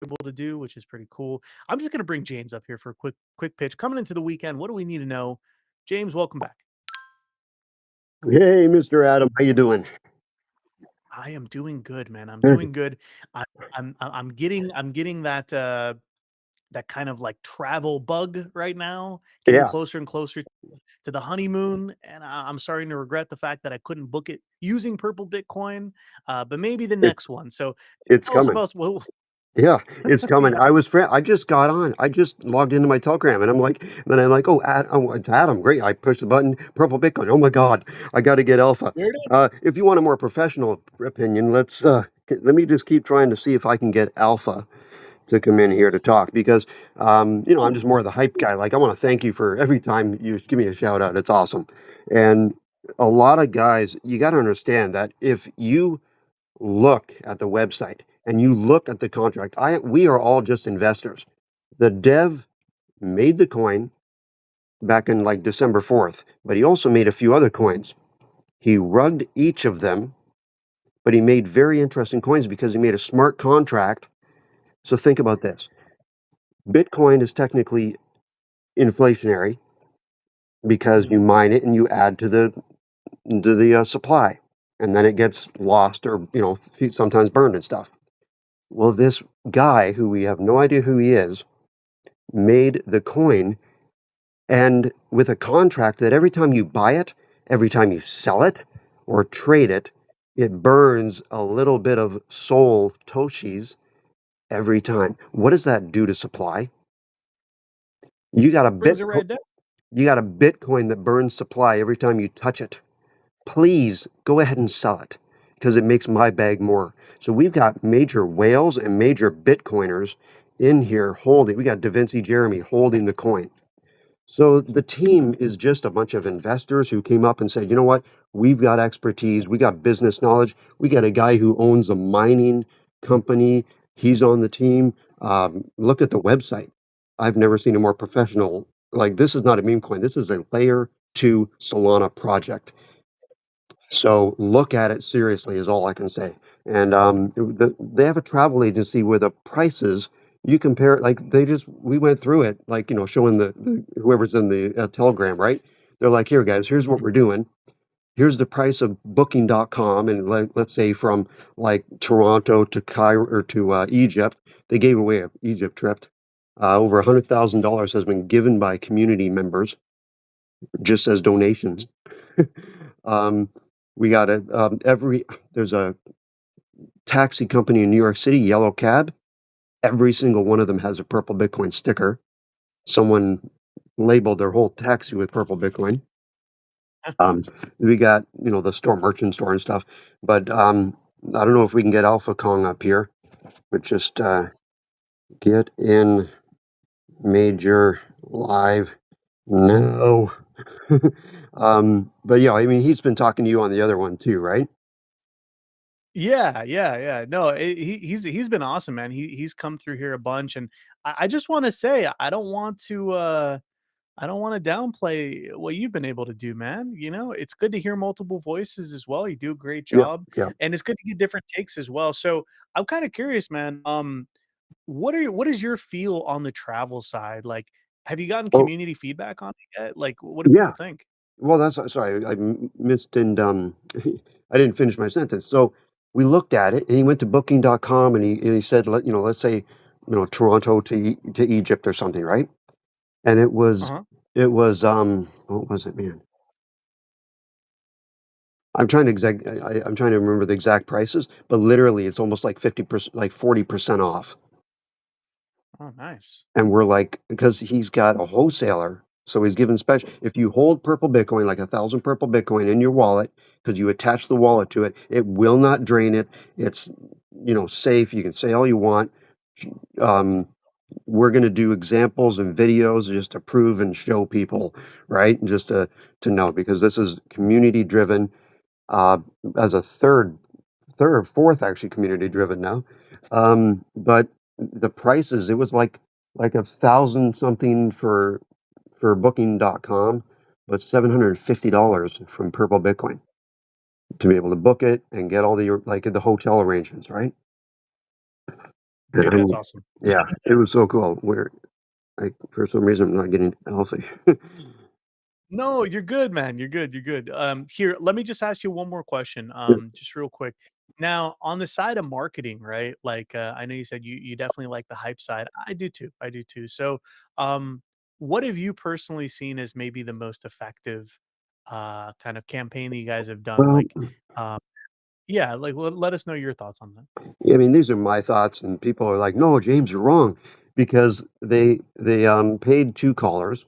able to do, which is pretty cool. I'm just gonna bring James up here for a quick pitch. Coming into the weekend, what do we need to know? James, welcome back. Hey, Mr. Adam, how you doing? I am doing good, man. I'm doing good. I, I'm getting that kind of like travel bug right now, getting Yeah, closer and closer to the honeymoon, and I'm starting to regret the fact that I couldn't book it using Purple Bitcoin, but maybe the it, next one. So it's tell us coming. about what. Yeah, it's coming. Yeah, I just got on. I just logged into my Telegram, and I'm like, oh, it's Adam. Great. I pushed the button. Purple Bitcoin. Oh my God, I got to get alpha. there it is. If you want a more professional opinion, let me just keep trying to see if I can get alpha to come in here to talk because, I'm just more of the hype guy. Like, I want to thank you for every time you give me a shout out. It's awesome. And a lot of guys, you got to understand that if you look at the website and you look at the contract, we are all just investors. The dev made the coin back in like December 4th, but he also made a few other coins. He rugged each of them, but he made very interesting coins because he made a smart contract. So think about this. Bitcoin is technically inflationary because Mhm. you mine it and you add to the supply, and then it gets lost or sometimes burned and stuff. Well, this guy who we have no idea who he is made the coin, and with a contract that every time you buy it, every time you sell it or trade it, it burns a little bit of soul toshis every time. What does that do to supply? You got a Brings bit it right down. you got a Bitcoin that burns supply every time you touch it. Please go ahead and sell it because it makes my bag more. So we've got major whales and major Bitcoiners in here holding. We got Da Vinci Jeremy holding the coin. So the team is just a bunch of investors who came up and said, you know what? We've got expertise. We got business knowledge. We got a guy who owns a mining company. He's on the team. Look at the website. I've never seen a more professional. Like, this is not a meme coin. This is a layer two Solana project. So look at it seriously is all I can say. And they have a travel agency where the prices you compare it like we went through it like showing the whoever's in the telegram, right? They're like, here guys, here's what Mhm. we're doing. Here's the price of booking.com, and let's say from like Toronto to Cairo or to Egypt. They gave away a Egypt trip. Over $100,000 has been given by community members just as donations. um, we got a there's a taxi company in New York City, Yellow Cab. Every single one of them has a purple Bitcoin sticker. Someone labeled their whole taxi with purple Bitcoin. Um, we got the store merchant store and stuff, but I don't know if we can get Alpha Kong up here, but just get in major live. No. But yeah, I mean, he's been talking to you on the other one too, right? Yeah, yeah, yeah. No, he's been awesome, man. He's come through here a bunch, and I just want to say I don't want to I don't want to downplay what you've been able to do, man. You know, it's good to hear multiple voices as well. You do a great Yeah, job, yeah. and it's good to get different takes as well. So I'm kind of curious, man. What is your feel on the travel side? Like, have you gotten Oh, community feedback on it yet? Like, what do yeah. people think? Well, that's sorry, missed and I didn't finish my sentence. So we looked at it, and he went to Booking.com, and he said, let's say, Toronto to Egypt or something, right? And Uh-huh. what was it, man? I'm trying to remember the exact prices, but literally it's almost like 50%, like 40% off. Oh, nice. And we're like, because he's got a wholesaler, so he's given special. If you hold purple Bitcoin, like 1,000 purple Bitcoin in your wallet, because you attach the wallet to it, it will not drain it. It's safe. You can say all you want. Um, we're going to do examples and videos just to prove and show people, right? Just to know because this is community driven. Uh, as a third or fourth actually community driven now. But the prices, it was like 1,000 something for booking.com, but $750 from Purple Bitcoin to be able to book it and get all the like the hotel arrangements, right? And Dude, that's awesome. yeah, it was so cool. Where for some reason, I'm not getting alpha. No, you're good, man. You're good. You're good. Here, let me just ask you one more question, Yeah. just real quick. Now, on the side of marketing, right? Like, I know you said you definitely like the hype side. I do too. I do too. So, what have you personally seen as maybe the most effective, kind of campaign that you guys have done? Well, Like, um, yeah, like let us know your thoughts on that. yeah, I mean, these are my thoughts, and people are like, "No, James, you're wrong," because they paid 2 callers,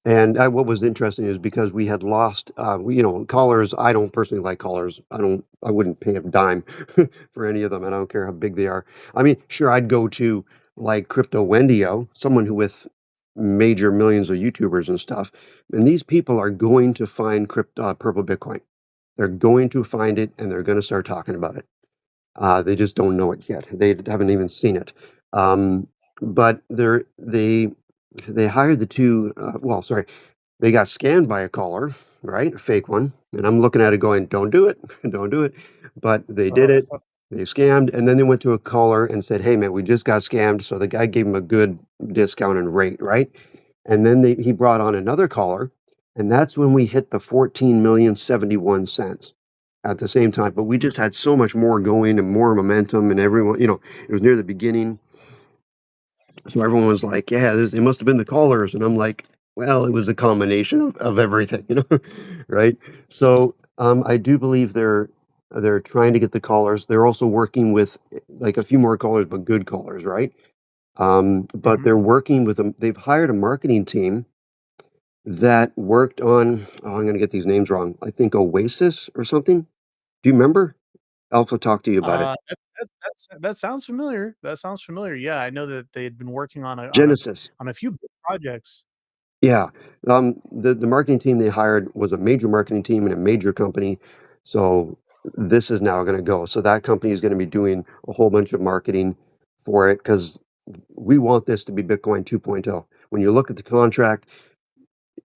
and, what was interesting is because we had lost, callers. I don't personally like callers. I wouldn't pay a dime for any of them, and I don't care how big they are. I mean, sure, I'd go to, like, Crypto Wendio, someone who with major millions of YouTubers and stuff, and these people are going to find Purple Bitcoin. They're going to find it, and they're gonna start talking about it. They just don't know it yet. They haven't even seen it. Um, but they hired the 2, well, sorry, they got scammed by a caller, right? A fake one. And I'm looking at it going, "Don't do it. Don't do it." But they did it. They scammed, and then they went to a caller and said, "Hey, man, we just got scammed." So the guy gave him a good discount and rate, right? And then he brought on another caller, and that's when we hit the 14,071,000 at the same time. But we just had so much more going and more momentum, and everyone, it was near the beginning. So everyone was like, "Yeah, it must have been the callers," and I'm like, "Well, it was a combination of everything, right?" So I do believe they're trying to get the callers. They're also working with like a few more callers, but good callers, right? But Mhm. they're working with them. They've hired a marketing team that worked on. Oh, I'm going to get these names wrong. I think Oasis or something. Do you remember? Alpha talked to you about it. That sounds familiar. That sounds familiar. Yeah, I know that they had been working on Genesis. a few big projects. Yeah, the marketing team they hired was a major marketing team in a major company, so this is now gonna go. So that company is gonna be doing a whole bunch of marketing for it because we want this to be Bitcoin 2.0. When you look at the contract,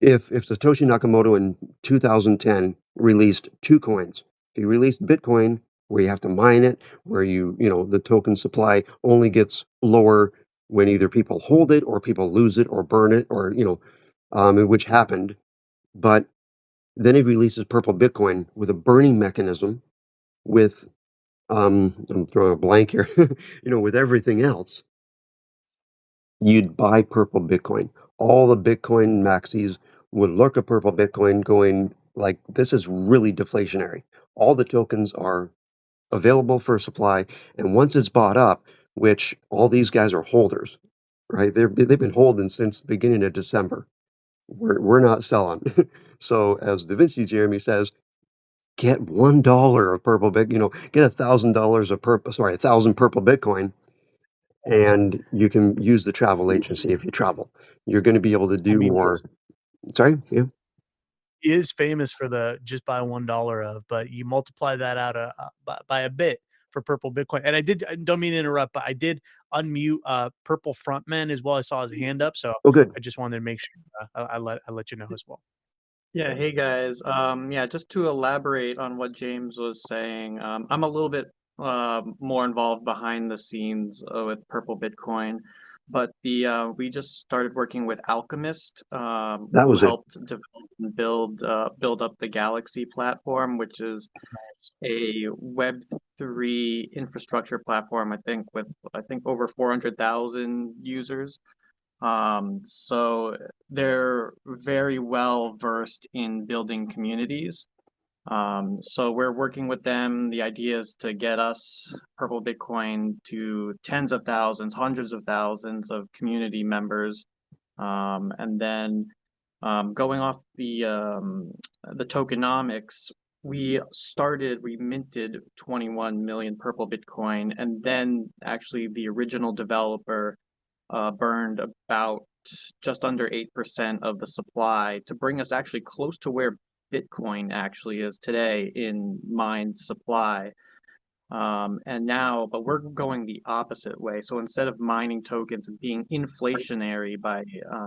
if Satoshi Nakamoto in 2010 released 2 coins, if he released Bitcoin, where you have to mine it, where the token supply only gets lower when either people hold it or people lose it or burn it or, which happened. But then he releases Purple Bitcoin with a burning mechanism with, I'm throwing a blank here, with everything else. You'd buy Purple Bitcoin. All the Bitcoin maxis would look at Purple Bitcoin going like, this is really deflationary. All the tokens are available for supply, and once it's bought up, which all these guys are holders, right? They've been holding since the beginning of December. We're not selling. So as Da Vinci Jeremy says, get $1 of purple bit, get $1,000 of purple, sorry, 1,000 purple Bitcoin, and you can use the travel agency if you travel. You're going to be able to I do mean, more. Sorry? Yeah. he is famous for the just buy $1 of, but you multiply that out, by a bit for Purple Bitcoin. And I don't mean to interrupt, but I did unmute, Purple Frontman as well. I saw his hand up, so Oh, good. I just wanted to make sure, I let you know as well. Yeah, hey guys. Yeah, just to elaborate on what James was saying, I'm a little bit more involved behind the scenes with Purple Bitcoin, but the we just started working with Alchemist, That who was it. helped develop and build up the Galaxy platform, which is Nice. a Web3 infrastructure platform. I think over 400,000 users. So they're very well versed in building communities. So we're working with them. The idea is to get us Purple Bitcoin to tens of thousands, hundreds of thousands of community members. And then going off the tokenomics, we minted 21 million Purple Bitcoin, and then actually the original developer burned about just under 8% of the supply to bring us actually close to where Bitcoin actually is today in mined supply. And now, but we're going the opposite way. So instead of mining tokens and being inflationary by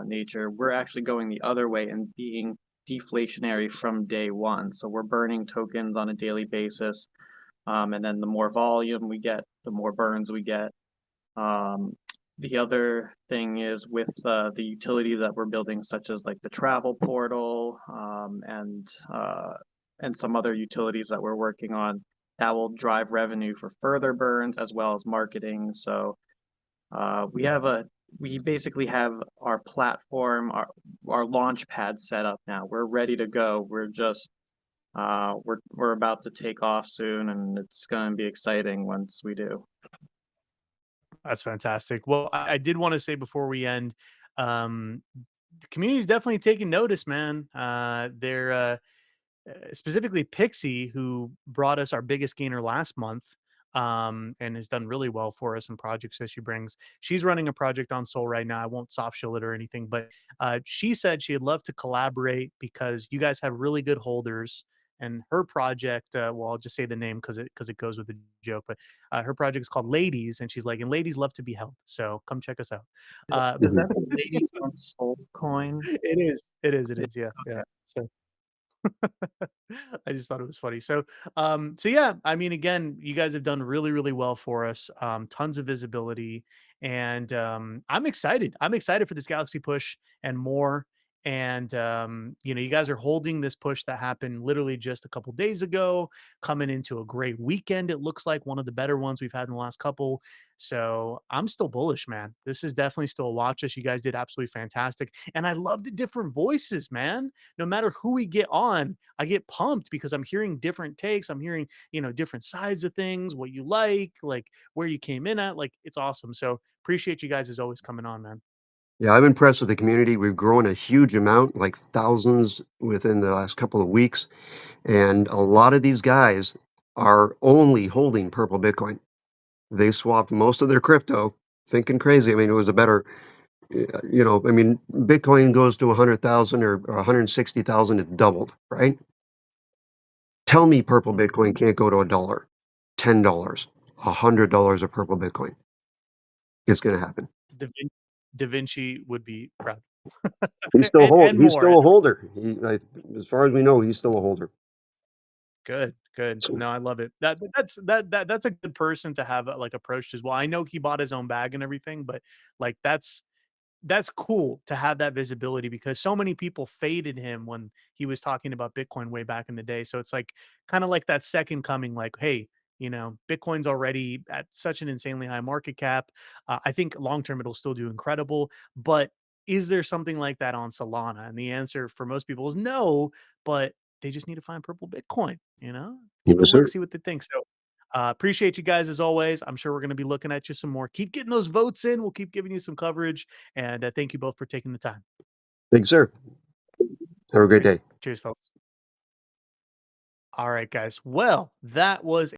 nature, we're actually going the other way and being deflationary from day one. So we're burning tokens on a daily basis. And then the more volume we get, the more burns we get. Um, the other thing is with the utilities that we're building, such as like the travel portal and some other utilities that we're working on, that will drive revenue for further burns as well as marketing. So we basically have our platform, our launch pad set up now. We're ready to go. We're about to take off soon, and it's going to be exciting once we do. That's fantastic. Well, I did want to say before we end, the community's definitely taking notice, man. Specifically Pixie, who brought us our biggest gainer last month, and has done really well for us in projects that she brings. She's running a project on Soul right now. I won't soft shill it or anything, but she said she'd love to collaborate because you guys have really good holders. And her project, well, I'll just say the name because it goes with the joke. But her project is called Ladies, and she's like, and ladies love to be held. So come check us out. Is Mhm. that the Ladies on Soul coin? It is, it is, it Yeah, is. Yeah, yeah. okay. So I just thought it was funny. So yeah, I mean, again, you guys have done really, really well for us. Tons of visibility, and I'm excited. I'm excited for this Galaxy push and more. And you guys are holding this push that happened literally just a couple days ago, coming into a great weekend. It looks like one of the better ones we've had in the last couple. So I'm still bullish, man. This is definitely still a watch us. You guys did absolutely fantastic, and I love the different voices, man. No matter who we get on, I get pumped because I'm hearing different takes. I'm hearing, different sides of things, what you like where you came in at. Like, it's awesome. So appreciate you guys as always coming on, man. Yeah, I'm impressed with the community. We've grown a huge amount, like thousands within the last couple of weeks. And a lot of these guys are only holding purple Bitcoin. They swapped most of their crypto, thinking crazy. I mean, it was a better, I mean, Bitcoin goes to 100,000 or 160,000, it doubled, right? Tell me purple Bitcoin can't go to a dollar, $10, $100 of purple Bitcoin. It's going to happen. Da, Vin- da Vinci would be proud. and He's more. still a holder. As far as we know, he's still a holder. Good, good. So No, I love it. That's a good person to have like approached as well. I know he bought his own bag and everything, but like that's cool to have that visibility because so many people faded him when he was talking about Bitcoin way back in the day. So it's like kind of like that second coming, like, hey, Bitcoin's already at such an insanely high market cap. I think long term it'll still do incredible, but is there something like that on Solana? And the answer for most people is no, but they just need to find purple Bitcoin, give it a yes, look, sir. see what they think. So appreciate you guys as always. I'm sure we're going to be looking at you some more. Keep getting those votes in. We'll keep giving you some coverage. And thank you both for taking the time. Thanks, sir. Have a great Cheers. day. Cheers, folks. All right, guys. Well, that was